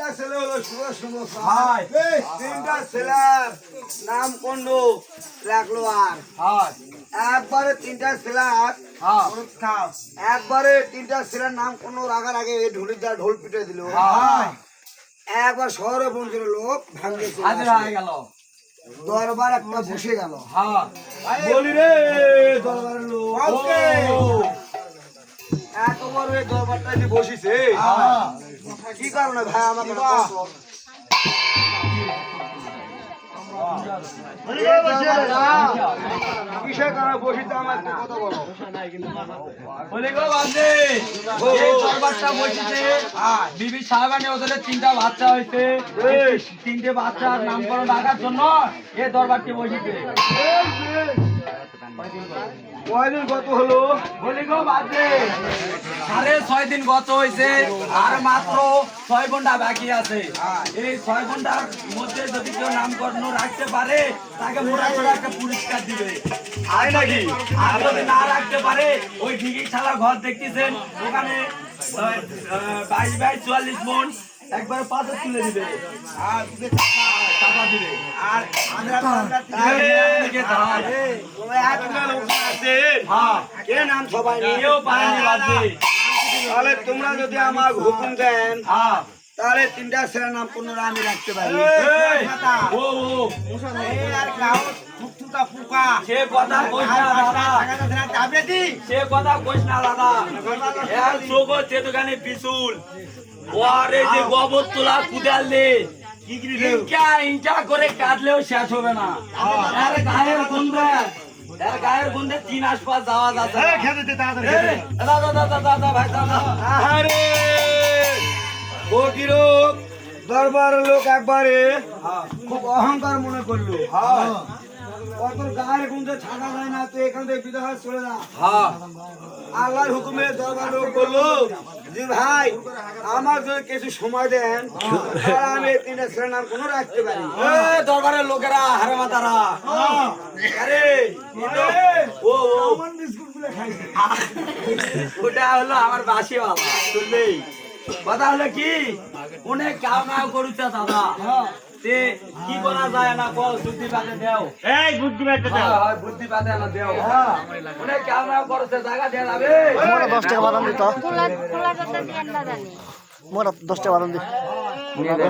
তিনটা ছেলে হলো তিনটা ছেলের নাম কোন রাখলো আর একবারে তিনটা ছেলের একবারে তিনটা ছেলের নাম কোন রাখার আগে ঢোলের যা ঢোল পিটে দিল একবার শহরে পৌঁছল লোক ভাঙে গেল দরবার একটা বসে গেল বলি রে দরবারের লোক একেবারে দরবারটা যে বসিছে কি কারণে ভাই আমাকে কিসের কারণে বসিতে আমার কথা বলো বিবি সাহেবানি ওদের তিনটা বাচ্চা হয়েছে তিনটে বাচ্চার নামকরণ রাখার জন্য এ দরবারটি বসেছে কয়দিন গত হলো বলি গো বাদে 6.5 দিন গত হয়েছে আর মাত্র 6 ঘন্টা বাকি আছে এই 6 ঘন্টার মধ্যে যদি কেউ নামকরণ রাখতে পারে তাকে মোটা করে একটা পুরস্কার দিবে আর নাকি আর যদি না রাখতে পারে ওই ঢিকি ছাড়া ঘর দেখতেছেন ওখানে 22-44 মন একবার পাথর তুলে দিবে আর টাকা দিবে আর নাম সবাই তাহলে তোমরা যদি আমার হুকুম দেন তাহলে তিনটা ছেলের নাম পুনরা আমি রাখতে পারি সে কথা কইস না দাদা চোখ হচ্ছে দোকানে পিছুল ওরে যে গোবর তোলা কুদাল দে ইনকা করে কাটলেও শেষ হবে না এর গায়ের গন্ধে 3 আশপাশ যাওয়া যাচ্ছে দরবারের লোক একবারে খুব অহংকার মনে করলো কত গায়ের গুঞ্জে ছাড়া যায় না তো এখান থেকে বিদায় হয়ে চলে যা আল্লাহর হুকুমে দরবার লোক বললো যে ভাই আমার যদি কিছু সময় দেন আমি তিনটা ছেলের নাম কোনো রাখতে পারি দরবারের লোকেরা হারে মাতারা আরে ওটা হলো আমার বাসি বাবা শুনলেই কথা হলো কি অনেক কাউ নাও করুছে দাদা কি করা যায় না কল বুদ্ধি পাতে দেও এই বুদ্ধি পাতে দেও বুদ্ধি পাতে না দেও অনেক কাউ নাও করছে জায়গা দেয়া যাবে মোরা 10 টাকা বাদাম দিত খোলা খোলা কথা দিয়ে না জানি মোরা 10 টাকা বাদাম দিত